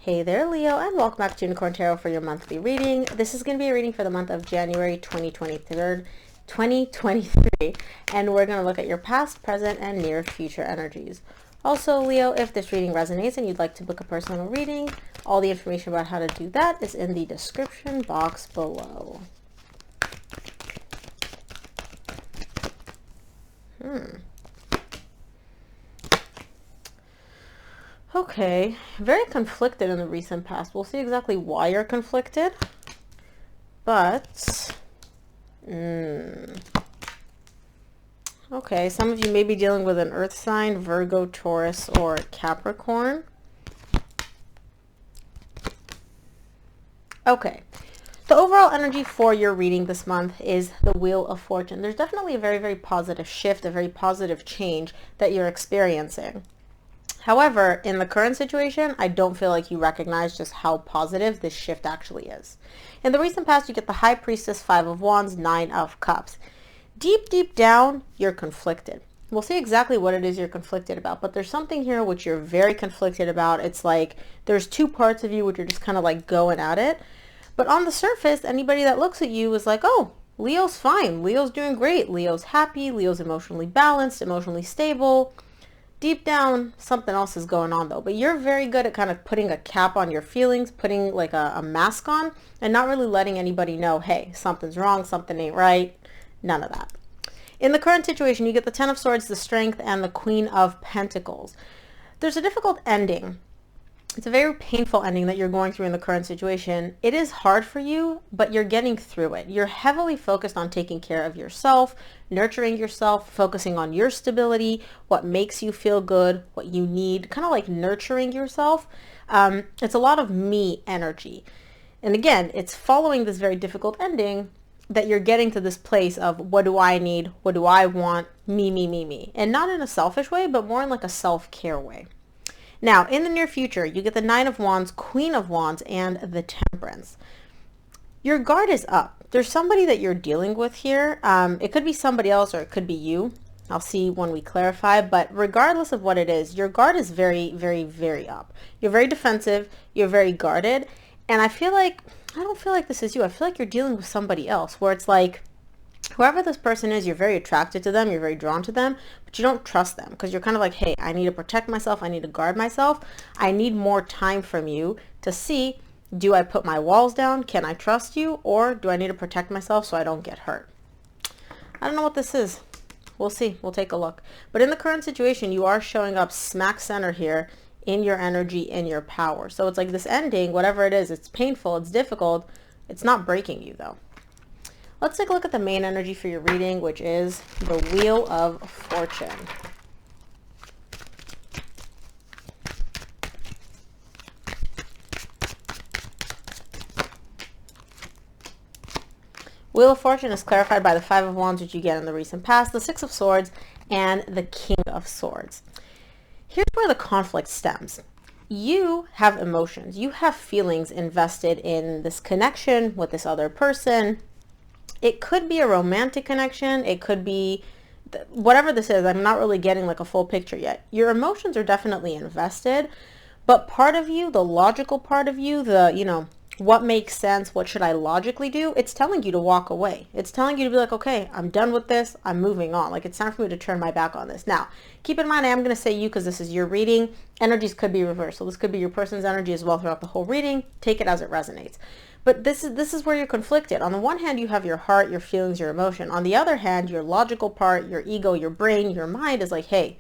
Hey there, Leo, and welcome back to Unicorn Tarot for your monthly reading. This is going to be a reading for the month of January 2023, and we're going to look at your past, present, and near future energies. Also, Leo, if this reading resonates and you'd like to book a personal reading, all the information about how to do that is in the description box below. Okay, very conflicted in the recent past. We'll see exactly why you're conflicted, but okay, some of you may be dealing with an earth sign, Virgo, Taurus, or Capricorn. Okay, the overall energy for your reading this month is the Wheel of Fortune. There's definitely a very, very positive shift, a very positive change that you're experiencing. However, in the current situation, I don't feel like you recognize just how positive this shift actually is. In the recent past, you get the High Priestess, Five of Wands, Nine of Cups. Deep, deep down, you're conflicted. We'll see exactly what it is you're conflicted about, but there's something here which you're very conflicted about. It's like there's two parts of you which are just kind of like going at it. But on the surface, anybody that looks at you is like, oh, Leo's fine. Leo's doing great. Leo's happy. Leo's emotionally balanced, emotionally stable. Deep down, something else is going on though. But you're very good at kind of putting a cap on your feelings, putting like a mask on, and not really letting anybody know, hey, something's wrong, something ain't right. None of that. In the current situation, you get the Ten of Swords, the Strength, and the Queen of Pentacles. There's a difficult ending. It's a very painful ending that you're going through in the current situation. It is hard for you, but you're getting through it. You're heavily focused on taking care of yourself, nurturing yourself, focusing on your stability, what makes you feel good, what you need, kind of like nurturing yourself. It's a lot of me energy. And again, it's following this very difficult ending that you're getting to this place of what do I need? What do I want? Me, me, me, me. And not in a selfish way, but more in like a self-care way. Now, in the near future, you get the Nine of Wands, Queen of Wands, and the Temperance. Your guard is up. There's somebody that you're dealing with here. It could be somebody else or it could be you. I'll see when we clarify, but regardless of what it is, your guard is very, very, very up. You're very defensive. You're very guarded. And I don't feel like this is you. I feel like you're dealing with somebody else where it's like, whoever this person is, you're very attracted to them, you're very drawn to them, but you don't trust them because you're kind of like, hey, I need to protect myself, I need to guard myself, I need more time from you to see, do I put my walls down, can I trust you, or do I need to protect myself so I don't get hurt? I don't know what this is. We'll see. We'll take a look. But in the current situation, you are showing up smack center here in your energy, in your power. So it's like this ending, whatever it is, it's painful, it's difficult, it's not breaking you though. Let's take a look at the main energy for your reading, which is the Wheel of Fortune. Wheel of Fortune is clarified by the Five of Wands, which you get in the recent past, the Six of Swords, and the King of Swords. Here's where the conflict stems. You have emotions. You have feelings invested in this connection with this other person. It could be a romantic connection. It could be whatever this is. I'm not really getting like a full picture yet. Your emotions are definitely invested, but part of you, the logical part of you, what makes sense, what should I logically do? It's telling you to walk away. It's telling you to be like, okay, I'm done with this. I'm moving on. Like, it's time for me to turn my back on this. Now, keep in mind, I am going to say you because this is your reading. Energies could be reversed. So this could be your person's energy as well throughout the whole reading. Take it as it resonates. But this is where you're conflicted. On the one hand, you have your heart, your feelings, your emotion. On the other hand, your logical part, your ego, your brain, your mind is like, hey,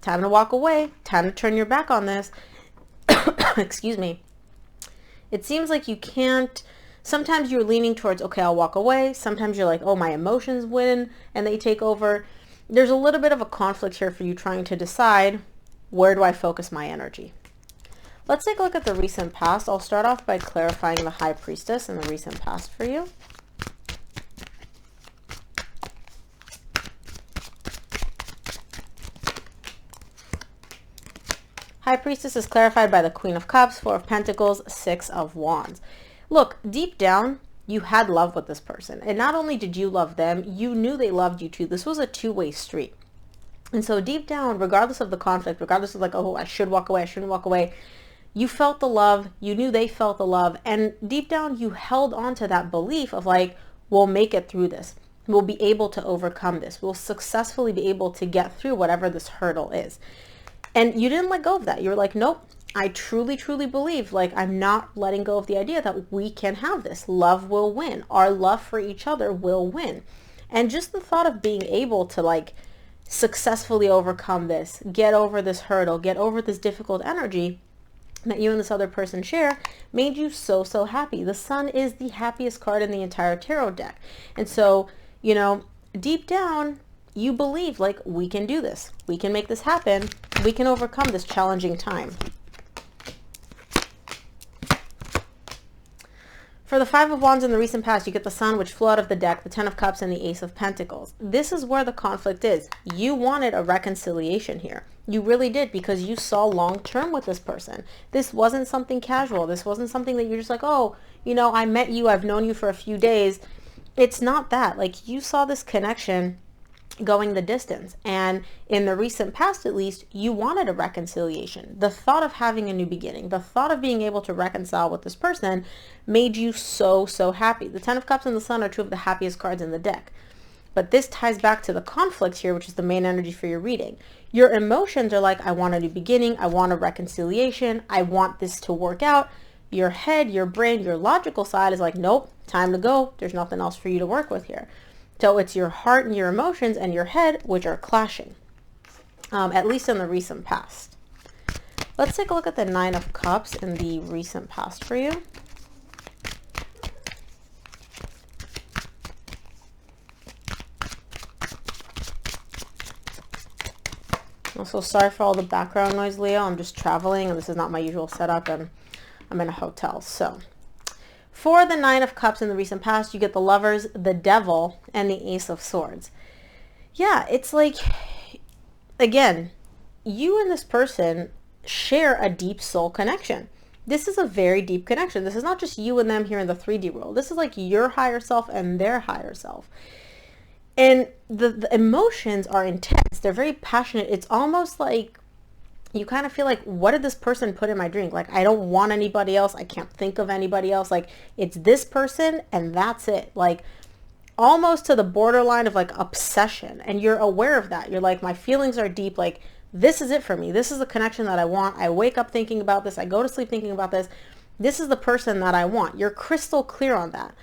time to walk away. Time to turn your back on this. Excuse me. It seems like you can't, sometimes you're leaning towards, okay, I'll walk away. Sometimes you're like, oh, my emotions win and they take over. There's a little bit of a conflict here for you trying to decide, where do I focus my energy? Let's take a look at the recent past. I'll start off by clarifying the High Priestess in the recent past for you. High Priestess is clarified by the Queen of Cups, Four of Pentacles, Six of Wands. Look, deep down, you had love with this person. And not only did you love them, you knew they loved you too. This was a two-way street. And so deep down, regardless of the conflict, regardless of like, oh, I should walk away, I shouldn't walk away, you felt the love, you knew they felt the love, and deep down you held on to that belief of like, we'll make it through this. We'll be able to overcome this. We'll successfully be able to get through whatever this hurdle is. And you didn't let go of that. You were like, nope, I truly, truly believe, like, I'm not letting go of the idea that we can have this. Love will win. Our love for each other will win. And just the thought of being able to like successfully overcome this, get over this hurdle, get over this difficult energy that you and this other person share made you so, so happy. The Sun is the happiest card in the entire tarot deck. And so, you know, deep down, you believe like, we can do this. We can make this happen. We can overcome this challenging time. For the Five of Wands in the recent past, you get the Sun, which flew out of the deck, the Ten of Cups, and the Ace of Pentacles. This is where the conflict is. You wanted a reconciliation here. You really did, because you saw long-term with this person. This wasn't something casual. This wasn't something that you're just like, oh, you know, I met you, I've known you for a few days. It's not that. Like, you saw this connection going the distance, and in the recent past at least, you wanted a reconciliation. The thought of having a new beginning, the thought of being able to reconcile with this person made you so, so happy. The Ten of Cups and the Sun are two of the happiest cards in the deck. But this ties back to the conflict here, which is the main energy for your reading. Your emotions are like, I want a new beginning, I want a reconciliation, I want this to work out. Your head, your brain, your logical side is like, nope, time to go. There's nothing else for you to work with here. So it's your heart and your emotions and your head which are clashing, at least in the recent past. Let's take a look at the Nine of Cups in the recent past for you. Also, sorry for all the background noise, Leo. I'm just traveling and this is not my usual setup, and I'm in a hotel. So for the Nine of Cups in the recent past, you get the Lovers, the Devil, and the Ace of Swords. Yeah, it's like, again, you and this person share a deep soul connection. This is a very deep connection. This is not just you and them here in the 3D world. This is like your higher self and their higher self. And the emotions are intense. They're very passionate. It's almost like you kind of feel like, what did this person put in my drink? Like, I don't want anybody else. I can't think of anybody else. Like, it's this person and that's it. Like, almost to the borderline of like obsession. And you're aware of that. You're like, my feelings are deep. Like, this is it for me. This is the connection that I want. I wake up thinking about this. I go to sleep thinking about this. This is the person that I want. You're crystal clear on that.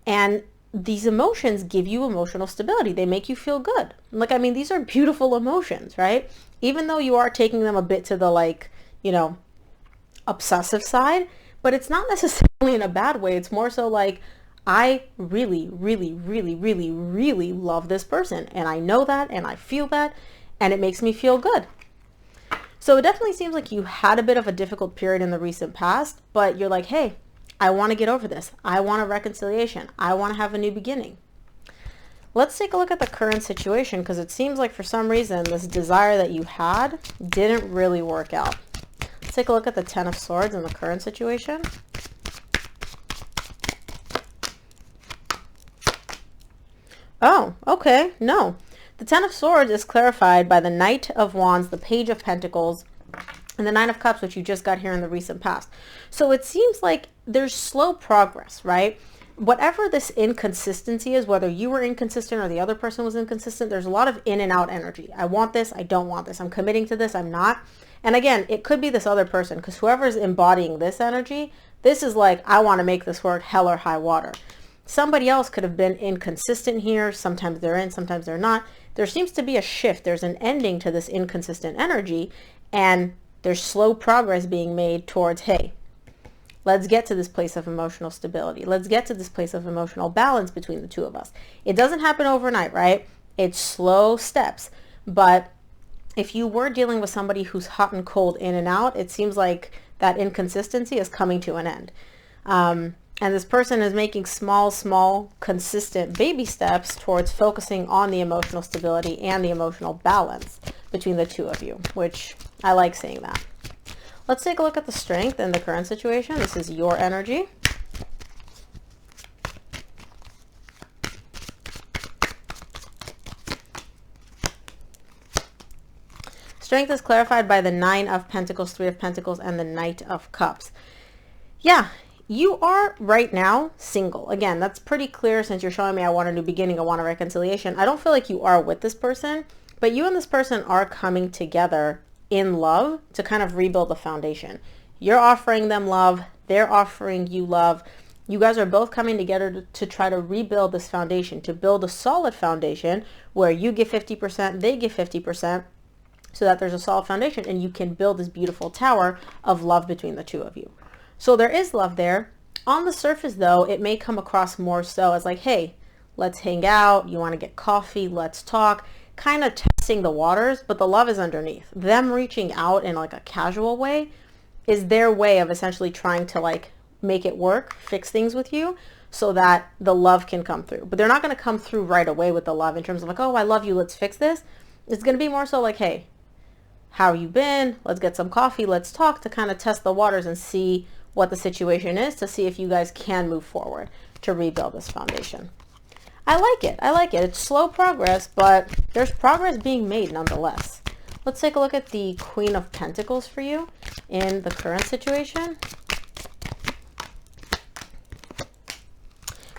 And these emotions give you emotional stability. They make you feel good. Like, I mean, these are beautiful emotions, right? Even though you are taking them a bit to the, like, you know, obsessive side, but it's not necessarily in a bad way. It's more so like, I really, really, really, really, really love this person. And I know that, and I feel that, and it makes me feel good. So it definitely seems like you had a bit of a difficult period in the recent past, but you're like, hey, I want to get over this. I want a reconciliation. I want to have a new beginning. Let's take a look at the current situation, because it seems like for some reason this desire that you had didn't really work out. Let's take a look at the Ten of Swords in the current situation. Oh, okay. No. The Ten of Swords is clarified by the Knight of Wands, the Page of Pentacles, and the Nine of Cups, which you just got here in the recent past. So it seems like there's slow progress, right? Whatever this inconsistency is, whether you were inconsistent or the other person was inconsistent, there's a lot of in and out energy. I want this, I don't want this. I'm committing to this, I'm not. And again, it could be this other person, because whoever's embodying this energy, this is like, I want to make this work hell or high water. Somebody else could have been inconsistent here. Sometimes they're in, sometimes they're not. There seems to be a shift. There's an ending to this inconsistent energy, and there's slow progress being made towards, hey, let's get to this place of emotional stability. Let's get to this place of emotional balance between the two of us. It doesn't happen overnight, right? It's slow steps. But if you were dealing with somebody who's hot and cold, in and out, it seems like that inconsistency is coming to an end. And this person is making small, consistent baby steps towards focusing on the emotional stability and the emotional balance between the two of you, which I like seeing that. Let's take a look at the strength in the current situation. This is your energy. Strength is clarified by the 9 of Pentacles, 3 of Pentacles, and the Knight of Cups. Yeah, you are right now single. Again, that's pretty clear since you're showing me I want a new beginning, I want a reconciliation. I don't feel like you are with this person, but you and this person are coming together in love to kind of rebuild the foundation. You're offering them love. They're offering you love. You guys are both coming together to try to rebuild this foundation, to build a solid foundation where you give 50%, they give 50%, so that there's a solid foundation and you can build this beautiful tower of love between the two of you. So there is love there. On the surface though, it may come across more so as like, hey, let's hang out. You want to get coffee? Let's talk. Kind of testing the waters, but the love is underneath. Them reaching out in like a casual way is their way of essentially trying to like make it work, fix things with you so that the love can come through. But they're not going to come through right away with the love in terms of like, oh, I love you, let's fix this. It's going to be more so like, hey, how you been? Let's get some coffee. Let's talk, to kind of test the waters and see what the situation is, to see if you guys can move forward to rebuild this foundation. I like it. I like it. It's slow progress, but there's progress being made nonetheless. Let's take a look at the Queen of Pentacles for you in the current situation.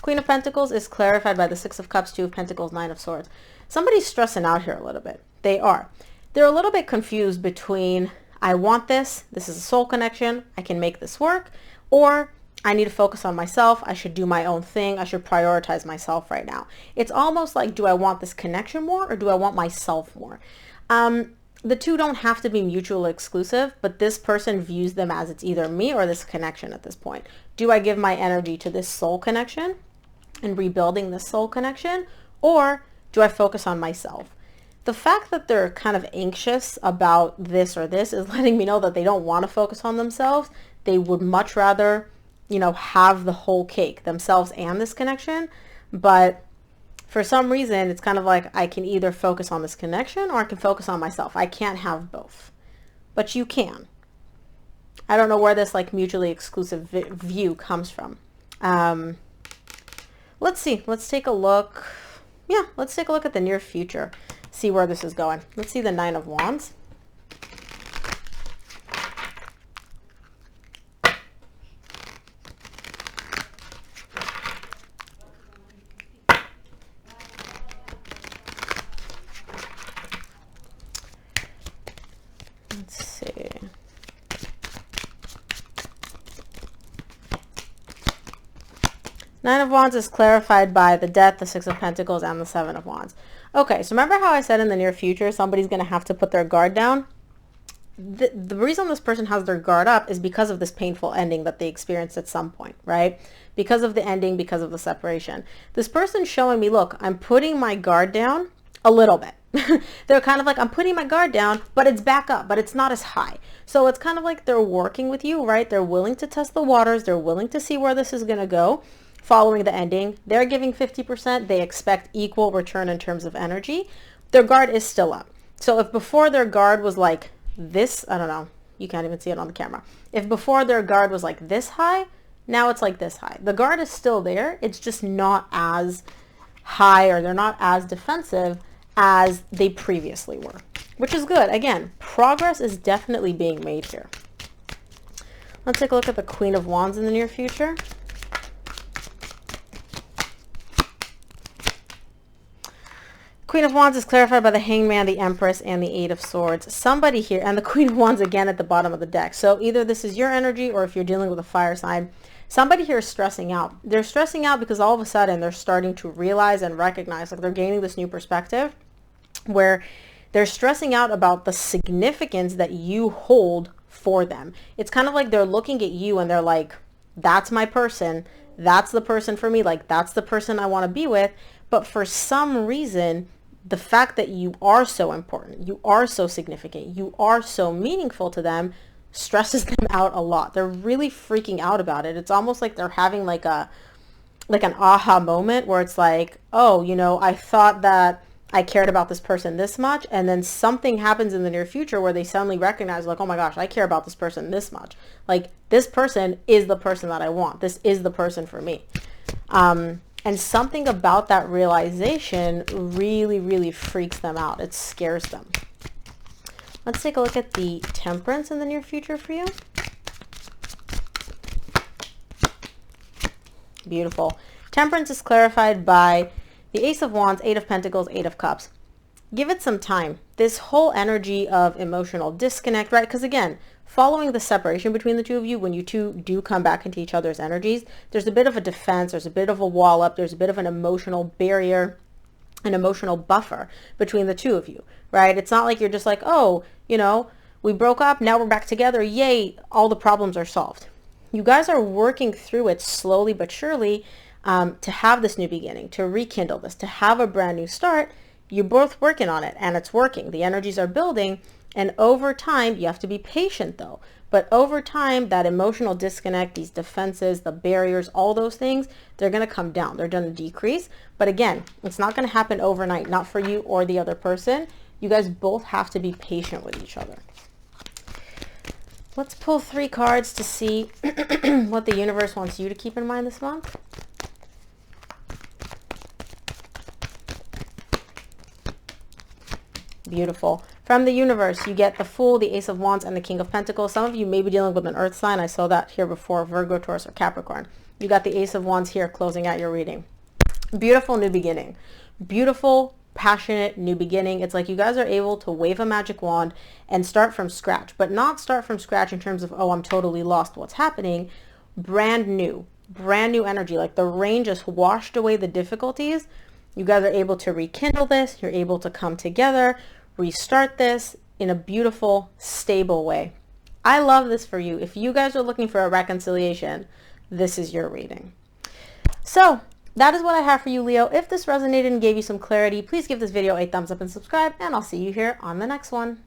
Queen of Pentacles is clarified by the 6 of Cups, 2 of Pentacles, 9 of Swords. Somebody's stressing out here a little bit. They are. They're a little bit confused between, I want this is a soul connection, I can make this work, or I need to focus on myself, I should do my own thing, I should prioritize myself right now. It's almost like, do I want this connection more or do I want myself more? The two don't have to be mutually exclusive, but this person views them as it's either me or this connection at this point. Do I give my energy to this soul connection and rebuilding this soul connection, or do I focus on myself? The fact that they're kind of anxious about this or this is letting me know that they don't want to focus on themselves. They would much rather, you know, have the whole cake, themselves and this connection. But for some reason, it's kind of like I can either focus on this connection or I can focus on myself. I can't have both, but you can. I don't know where this like mutually exclusive view comes from. Let's see. Let's take a look. Yeah, let's take a look at the near future. See where this is going. Let's see the 9 of Wands. Let's see. Nine of Wands is clarified by the Death, the 6 of Pentacles, and the 7 of Wands. Okay, so remember how I said in the near future, somebody's going to have to put their guard down? The reason this person has their guard up is because of this painful ending that they experienced at some point, right? Because of the ending, because of the separation. This person's showing me, look, I'm putting my guard down a little bit. They're kind of like, I'm putting my guard down, but it's back up, but it's not as high. So it's kind of like they're working with you, right? They're willing to test the waters. They're willing to see where this is going to go. Following the ending, they're giving 50%. They expect equal return in terms of energy. Their guard is still up. So if before their guard was like this, I don't know, you can't even see it on the camera. If before their guard was like this high, now it's like this high. The guard is still there. It's just not as high, or they're not as defensive as they previously were, which is good. Again, progress is definitely being made here. Let's take a look at the Queen of Wands in the near future. Queen of Wands is clarified by the Hangman, the Empress, and the 8 of Swords. Somebody here, and the Queen of Wands again at the bottom of the deck. So either this is your energy, or if you're dealing with a fire sign, somebody here is stressing out. They're stressing out because all of a sudden they're starting to realize and recognize, like they're gaining this new perspective where they're stressing out about the significance that you hold for them. It's kind of like they're looking at you and they're like, that's my person. That's the person for me. Like, that's the person I want to be with. But for some reason, the fact that you are so important, you are so significant, you are so meaningful to them stresses them out a lot. They're really freaking out about it. It's almost like they're having like an aha moment where it's like, oh, you know, I thought that I cared about this person this much, and then something happens in the near future where they suddenly recognize, like, oh my gosh, I care about this person this much. Like, this person is the person that I want. This is the person for me. And something about that realization really, really freaks them out. It scares them. Let's take a look at the Temperance in the near future for you. Beautiful. Temperance is clarified by the Ace of Wands, Eight of Pentacles, Eight of Cups. Give it some time. This whole energy of emotional disconnect, right? Because again, following the separation between the two of you, when you two do come back into each other's energies, there's a bit of a defense, there's a bit of a wall up, there's a bit of an emotional barrier, an emotional buffer between the two of you, right? It's not like you're just like, oh, you know, we broke up, now we're back together, yay, all the problems are solved. You guys are working through it slowly but surely to have this new beginning, to rekindle this, to have a brand new start. You're both working on it and it's working. The energies are building, and over time, you have to be patient though. But over time, that emotional disconnect, these defenses, the barriers, all those things, they're going to come down. They're going to decrease. But again, it's not going to happen overnight, not for you or the other person. You guys both have to be patient with each other. Let's pull 3 cards to see what the universe wants you to keep in mind this month. Beautiful. From the universe, you get the Fool, the Ace of Wands, and the King of Pentacles. Some of you may be dealing with an earth sign. I saw that here before, Virgo, Taurus, or Capricorn. You got the Ace of Wands here closing out your reading. Beautiful new beginning. Beautiful, passionate new beginning. It's like you guys are able to wave a magic wand and start from scratch, but not start from scratch in terms of, oh, I'm totally lost, what's happening. Brand new energy. Like the rain just washed away the difficulties. You guys are able to rekindle this. You're able to come together, restart this in a beautiful, stable way. I love this for you. If you guys are looking for a reconciliation, this is your reading. So that is what I have for you, Leo. If this resonated and gave you some clarity, please give this video a thumbs up and subscribe, and I'll see you here on the next one.